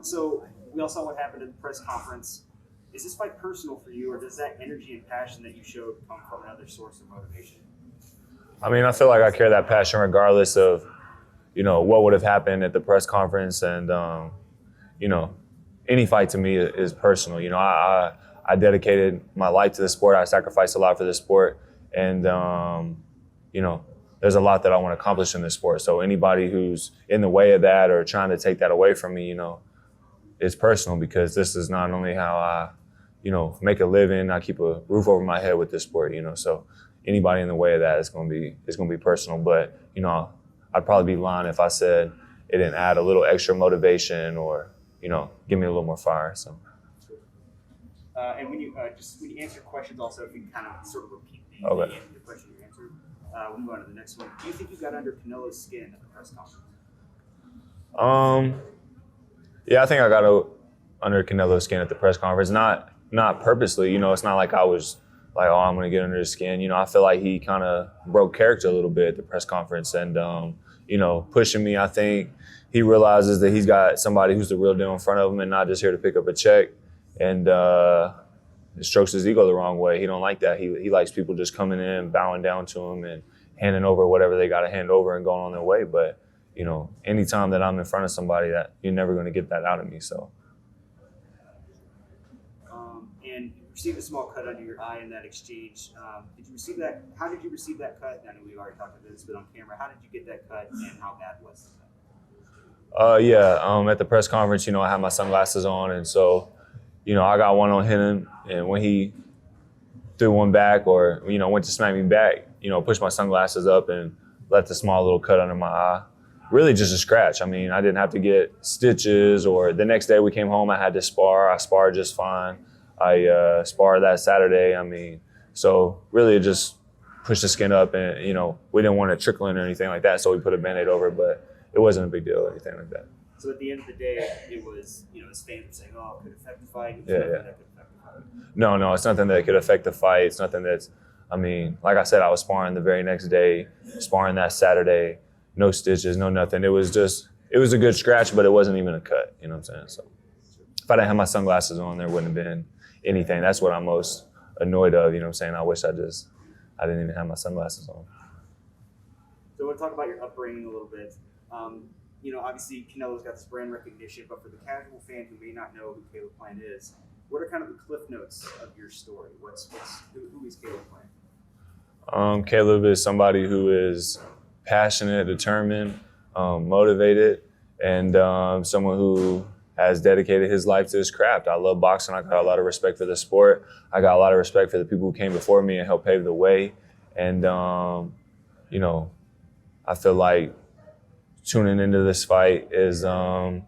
So we all saw what happened at the press conference. Is this fight personal for you, or does that energy and passion that you showed come from another source of motivation? I mean, I feel like I carry that passion regardless of, what would have happened at the press conference. And, any fight to me is personal. I dedicated my life to the sport. I sacrificed a lot for this sport. And, there's a lot that I want to accomplish in this sport. So anybody who's in the way of that or trying to take that away from me, it's personal, because this is not only how I, make a living. I keep a roof over my head with this sport, So anybody in the way of that is going to be personal. But, I'd probably be lying if I said it didn't add a little extra motivation or, give me a little more fire. So. And when you answer questions, also, if you can kind of sort of repeat the question you answered, we'll move on to the next one. Do you think you got under Canelo's skin at the press conference? Yeah, I think I got under Canelo's skin at the press conference. Not purposely, it's not like I was like, oh, I'm going to get under his skin. I feel like he kind of broke character a little bit at the press conference and, pushing me. I think he realizes that he's got somebody who's the real deal in front of him and not just here to pick up a check. And it strokes his ego the wrong way. He don't like that. He likes people just coming in, bowing down to him and handing over whatever they got to hand over and going on their way. But, anytime that I'm in front of somebody, that you're never going to get that out of me. So. And you received a small cut under your eye in that exchange. Did you receive that? How did you receive that cut? I know we've already talked about this, but on camera, how did you get that cut and how bad was it? At the press conference, I had my sunglasses on, and so, I got one on him, and when he threw one back or, went to smack me back, pushed my sunglasses up and left a small little cut under my eye. Really just a scratch. I mean, I didn't have to get stitches, or the next day we came home, I had to spar. I sparred just fine. I sparred that Saturday. I mean, so really it just pushed the skin up, and, we didn't want it trickling or anything like that, so we put a Band-Aid over it, but it wasn't a big deal or anything like that. So at the end of the day, it was, his fans were saying, oh, it could affect the fight. Yeah. That could affect the fight. No, it's nothing that could affect the fight. It's nothing that's, like I said, I was sparring the very next day, sparring that Saturday, no stitches, no nothing. It was a good scratch, but it wasn't even a cut, you know what I'm saying? So if I didn't have my sunglasses on, there wouldn't have been anything. That's what I'm most annoyed of, you know what I'm saying? I wish I didn't even have my sunglasses on. So I want to talk about your upbringing a little bit. Obviously Canelo's got this brand recognition, but for the casual fan who may not know who Caleb Plant is, what are kind of the cliff notes of your story? Who is Caleb Plant? Caleb is somebody who is passionate, determined, motivated, and someone who has dedicated his life to his craft. I love boxing. I got a lot of respect for the sport. I got a lot of respect for the people who came before me and helped pave the way. And, I feel like tuning into this fight is, a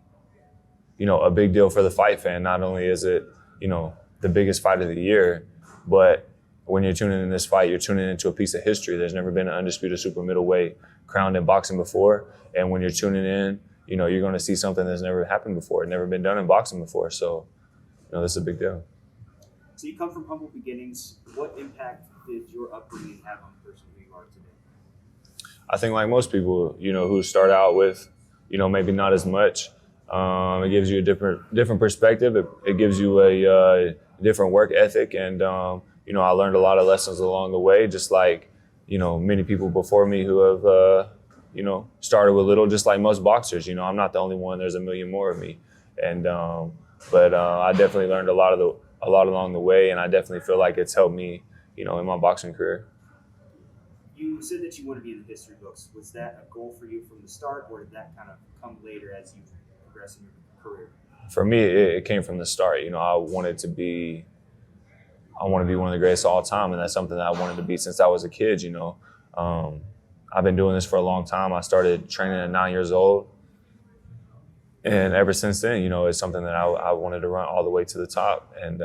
big deal for the fight fan. Not only is it, the biggest fight of the year, but when you're tuning in this fight, you're tuning into a piece of history. There's never been an undisputed super middleweight crowned in boxing before. And when you're tuning in, you're going to see something that's never happened before, never been done in boxing before. So, this is a big deal. So you come from humble beginnings. What impact did your upbringing have on the person who you are today? I think like most people, who start out with, maybe not as much. It gives you a different perspective. It gives you a different work ethic. And, I learned a lot of lessons along the way, just like, many people before me who have, started with little, just like most boxers. I'm not the only one. There's a million more of me. And, but I definitely learned a lot along the way. And I definitely feel like it's helped me, in my boxing career. You said that you want to be in the history books. Was that a goal for you from the start, or did that kind of come later as you progress in your career? For me, it came from the start. I want to be one of the greatest of all time, and that's something that I wanted to be since I was a kid. I've been doing this for a long time. I started training at 9 years old, and ever since then, it's something that I wanted to run all the way to the top. And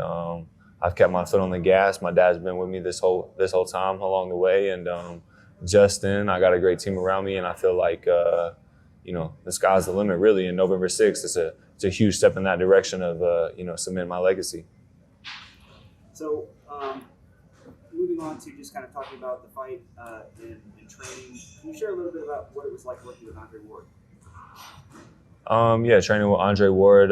I've kept my foot on the gas. My dad's been with me this whole time along the way, and Justin, I got a great team around me, and I feel like the sky's the limit. Really, and November 6th, it's a huge step in that direction of cementing my legacy. So, moving on to just kind of talking about the fight and training, can you share a little bit about what it was like working with Andre Ward? Yeah, training with Andre Ward.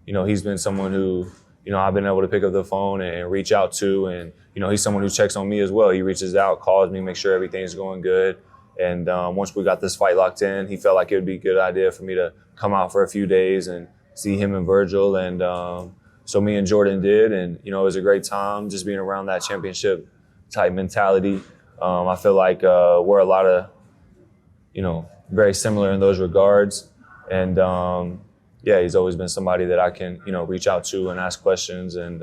He's been someone who, I've been able to pick up the phone and reach out to, and he's someone who checks on me as well. He reaches out, calls me, make sure everything's going good. And once we got this fight locked in, he felt like it would be a good idea for me to come out for a few days and see him and Virgil. And so me and Jordan did, and it was a great time just being around that championship type mentality. I feel like we're a lot of, very similar in those regards. And yeah, he's always been somebody that I can, reach out to and ask questions. And,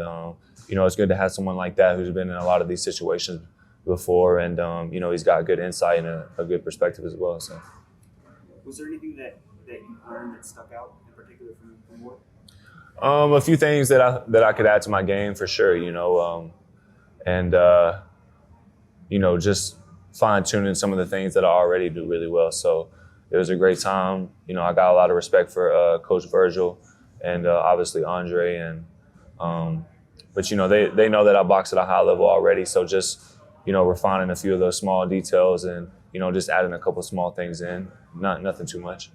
it's good to have someone like that who's been in a lot of these situations before. And, he's got good insight and a good perspective as well. So, was there anything that you learned that stuck out in particular from Ward? A few things that I could add to my game for sure, and, just fine tuning some of the things that I already do really well. So it was a great time. I got a lot of respect for Coach Virgil and obviously Andre. And but they know that I box at a high level already. So just refining a few of those small details and just adding a couple small things in. Nothing too much.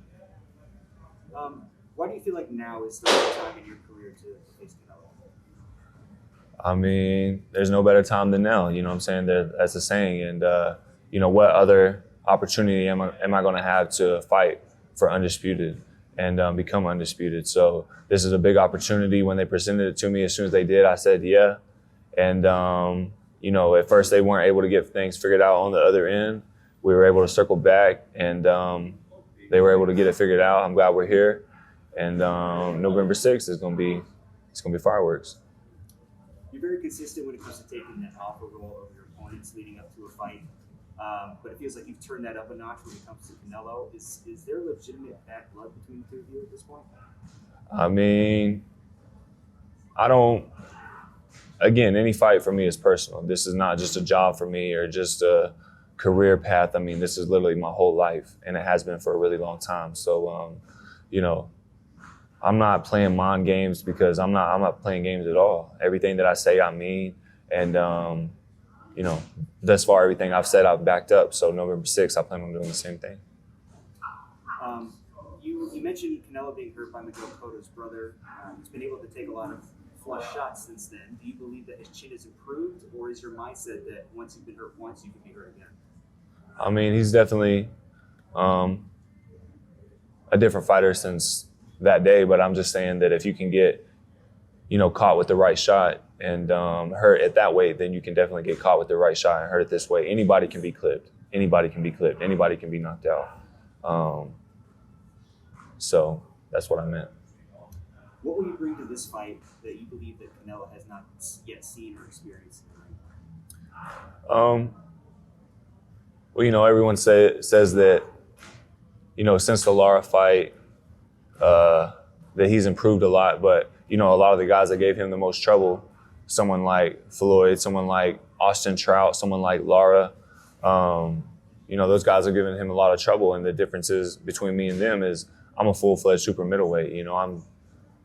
Why do you feel like now is the right time in your career to face Canelo? I mean, there's no better time than now. You know what I'm saying? That's a saying. And, what other opportunity am I going to have to fight for undisputed and become undisputed? So this is a big opportunity. When they presented it to me, as soon as they did, I said, yeah. And, at first they weren't able to get things figured out on the other end. We were able to circle back, and they were able to get it figured out. I'm glad we're here. And November 6th is going to be fireworks. You're very consistent when it comes to taking that offer role of your opponents leading up to a fight. But it feels like you've turned that up a notch when it comes to Canelo. Is there legitimate bad blood between the two of you at this point? I mean, again, any fight for me is personal. This is not just a job for me or just a career path. I mean, this is literally my whole life, and it has been for a really long time. So, I'm not playing mind games because I'm not playing games at all. Everything that I say, I mean. And, thus far, everything I've said, I've backed up. So November 6th, I plan on doing the same thing. You mentioned Canelo being hurt by Miguel Cotto's brother. He's been able to take a lot of flush shots since then. Do you believe that his chin has improved, or is your mindset that once you've been hurt once, you can be hurt again? I mean, he's definitely a different fighter since that day, but I'm just saying that if you can get, caught with the right shot and hurt at that weight, then you can definitely get caught with the right shot and hurt it this way. Anybody can be clipped. Anybody can be clipped. Anybody can be knocked out. So that's what I meant. What will you bring to this fight that you believe that Canelo has not yet seen or experienced? Well, everyone says that, since the Lara fight, that he's improved a lot. But, a lot of the guys that gave him the most trouble, someone like Floyd, someone like Austin Trout, someone like Lara, those guys are giving him a lot of trouble. And the differences between me and them is I'm a full-fledged super middleweight.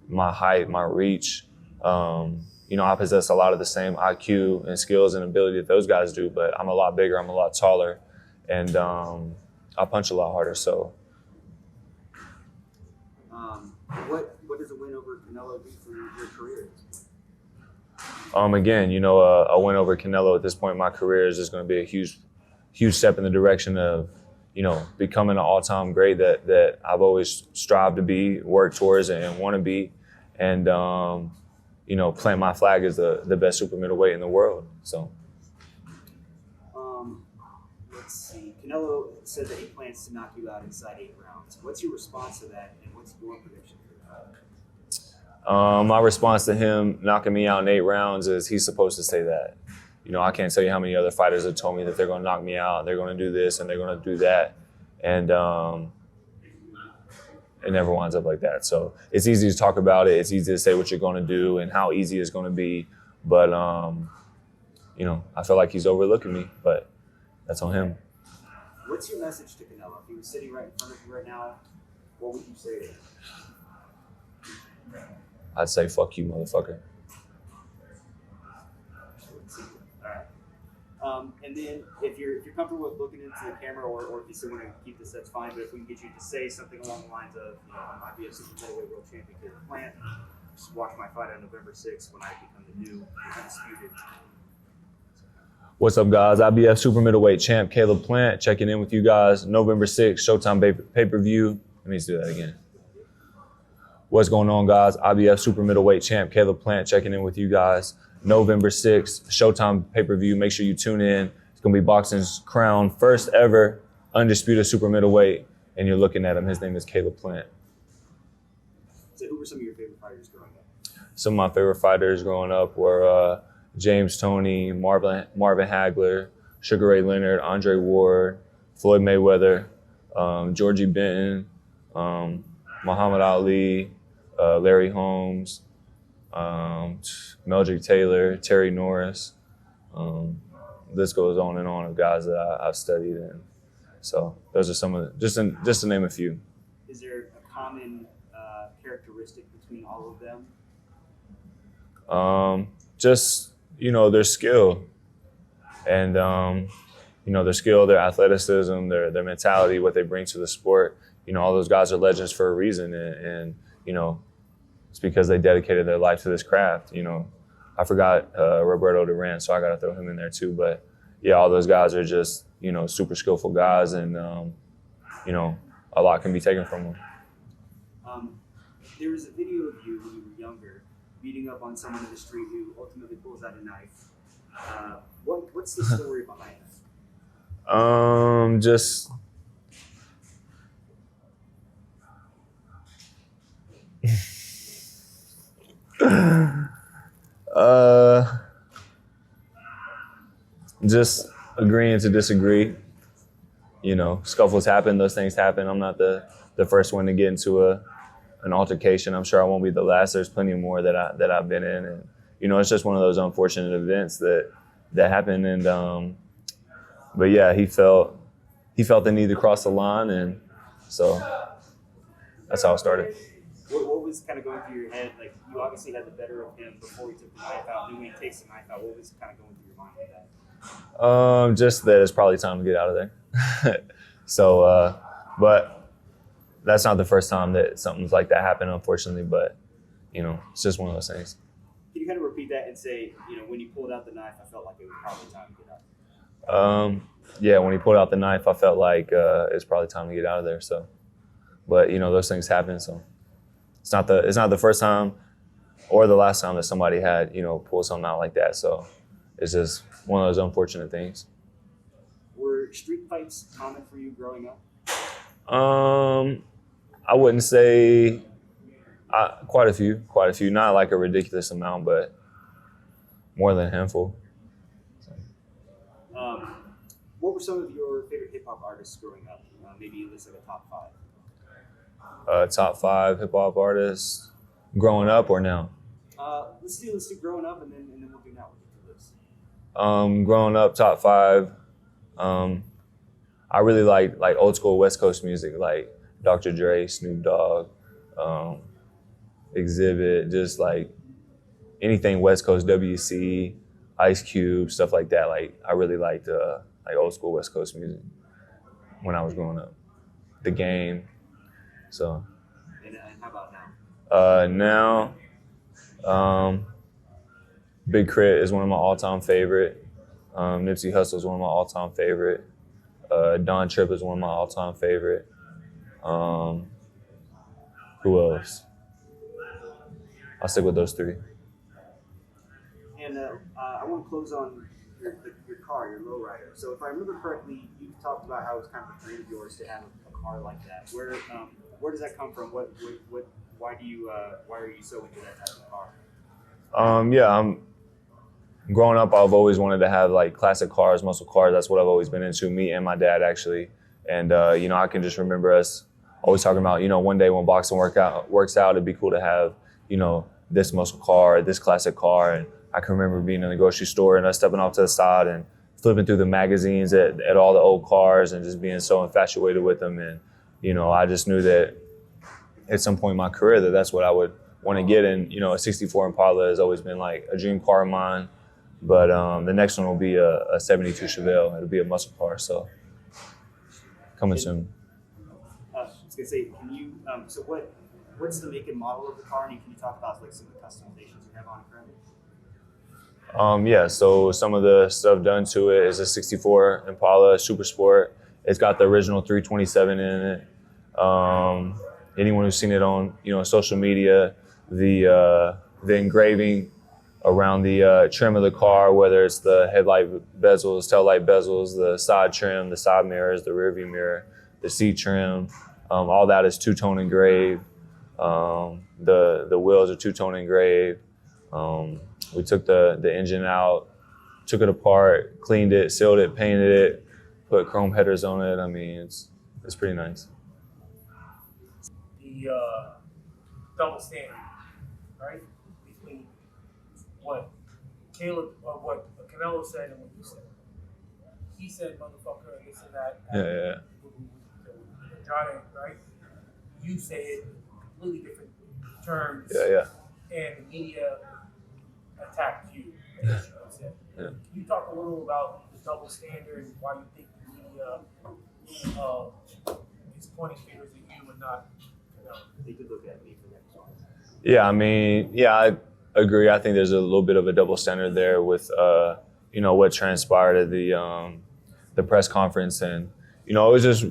My height, my reach, I possess a lot of the same IQ and skills and ability that those guys do, but I'm a lot bigger, I'm a lot taller, and I punch a lot harder. So, what does a win over Canelo do for your career? Again, a win over Canelo at this point in my career is just going to be a huge step in the direction of, becoming an all-time great that I've always strived to be, worked towards, and want to be, and plant my flag as the best super middleweight in the world. So. Let's see. Canelo said that he plans to knock you out inside 8 rounds. What's your response to that, and what's your prediction for that? My response to him knocking me out in 8 rounds is he's supposed to say that. I can't tell you how many other fighters have told me that they're going to knock me out, they're going to do this, and they're going to do that. And it never winds up like that. So it's easy to talk about it. It's easy to say what you're going to do and how easy it's going to be. But, I feel like he's overlooking me, but that's on him. What's your message to Canelo? If he was sitting right in front of you right now, what would you say to him? I'd say, fuck you, motherfucker. All right. And then if you're comfortable with looking into the camera, or if you still want to keep this, that's fine. But if we can get you to say something along the lines of, I might be a super middleweight world champion here at Plant. Just watch my fight on November 6th when I become the new undisputed. What's up, guys? IBF super middleweight champ Caleb Plant checking in with you guys. November 6th, Showtime pay-per-view. Let me just do that again. What's going on, guys? IBF super middleweight champ Caleb Plant checking in with you guys. November 6th, Showtime pay-per-view. Make sure you tune in. It's going to be boxing's crown first ever undisputed super middleweight, and you're looking at him. His name is Caleb Plant. So who were some of your favorite fighters growing up? Some of my favorite fighters growing up were James Toney, Marvin Hagler, Sugar Ray Leonard, Andre Ward, Floyd Mayweather, Georgie Benton, Muhammad Ali, Larry Holmes, Meldrick Taylor, Terry Norris. This goes on and on of guys that I've studied, and so those are some of just to name a few. Is there a common characteristic between all of them? Just their skill, and their skill, their athleticism, their mentality, what they bring to the sport. All those guys are legends for a reason, and it's because they dedicated their life to this craft. I forgot Roberto Duran, so I got to throw him in there too. But yeah, all those guys are just super skillful guys, and a lot can be taken from them. There was a video of you when you were younger beating up on someone in the street who ultimately pulls out a knife. What's the story behind that? Just agreeing to disagree. Scuffles happen, those things happen. I'm not the first one to get into an altercation. I'm sure I won't be the last. There's plenty more that I've been in, and it's just one of those unfortunate events that happened. And but yeah, he felt the need to cross the line, and so that's how it started. What was kind of going through your head? Like, you obviously had the better of him before he took the knife out. And when he takes the knife out, what was kind of going through your mind with that? Just that it's probably time to get out of there. So, but that's not the first time that something like that happened, unfortunately. But it's just one of those things. Can you kind of repeat that and say, when you pulled out the knife, I felt like it was probably time to get out? Yeah, when he pulled out the knife, I felt like it's probably time to get out of there. So, but those things happen. So it's not the first time or the last time that somebody had pulled something out like that. So it's just one of those unfortunate things. Were street fights common for you growing up? I wouldn't say quite a few, not like a ridiculous amount, but more than a handful. So. What were some of your favorite hip hop artists growing up? Maybe list like a top 5. Top 5 hip hop artists growing up or now? Let's do growing up, and then we'll do now. Growing up, top 5. I really like old school West Coast music, like Dr. Dre, Snoop Dogg, Exhibit, just like anything West Coast, WC, Ice Cube, stuff like that. Like, I really liked old school West Coast music when I was growing up. The Game. So. And how about now? Big Crit is one of my all-time favorite. Nipsey Hussle is one of my all-time favorite. Don Tripp is one of my all-time favorite. Who else? I'll stick with those 3. And I want to close on your car, your lowrider. So if I remember correctly, you talked about how it was kind of a dream of yours to have a car like that. Where does that come from? Why are you so into that type of car? Growing up, I've always wanted to have like classic cars, muscle cars. That's what I've always been into, me and my dad actually. And I can just remember us always talking about, one day when boxing works out, it'd be cool to have, this muscle car, this classic car. And I can remember being in the grocery store and us stepping off to the side and flipping through the magazines at all the old cars and just being so infatuated with them. And, I just knew that at some point in my career that's what I would want to get. And, a 64 Impala has always been like a dream car of mine. But the next one will be a 72 Chevelle. It'll be a muscle car. So coming soon. I was gonna say, can you? So what's the make and model of the car, and can you talk about like some of the customizations you have on it currently? Yeah, so some of the stuff done to it is a 64 Impala Super Sport. It's got the original 327 in it. Anyone who's seen it on social media, the engraving around the trim of the car, whether it's the headlight bezels, tail light bezels, the side trim, the side mirrors, the rear view mirror, the seat trim, all that is two-tone engraved. The wheels are two-tone engraved. We took the engine out, took it apart, cleaned it, sealed it, painted it, put chrome headers on it. I mean, it's pretty nice. The double standard, right? Between what what Canelo said and what you said. He said, "Motherfucker," this and that. Yeah. Johnny, right? You say it in completely different terms. Yeah. And the media attacked you. I guess you would say. Yeah. Can you talk a little about the double standard and why you think the media is pointing fingers at you and not Canelo? They could look at me for that song. Yeah, I mean, I agree. I think there's a little bit of a double standard there with what transpired at the press conference, and it was just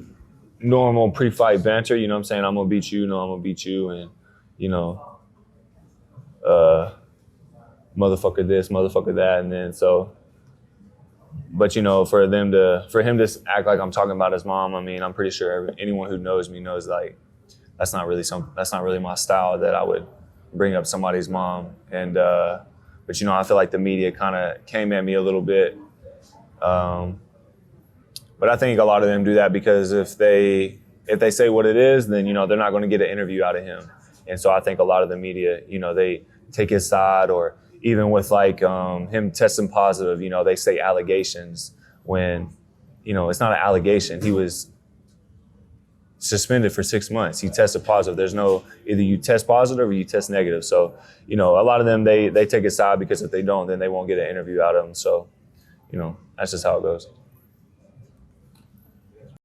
normal pre-fight banter. You know what I'm saying? I'm gonna beat you. I'm gonna beat you, and motherfucker this, motherfucker that, and then so. But for him to act like I'm talking about his mom, I mean, I'm pretty sure anyone who knows me knows like that's not really my style, that I would bring up somebody's mom. And but I feel like the media kind of came at me a little bit. But I think a lot of them do that because if they say what it is, then they're not going to get an interview out of him. And so I think a lot of the media, they take his side, or even with like him testing positive, they say allegations when it's not an allegation. He was suspended for 6 months. He tested positive. There's no, either you test positive or you test negative. So a lot of them they take his side because if they don't, then they won't get an interview out of him. So that's just how it goes.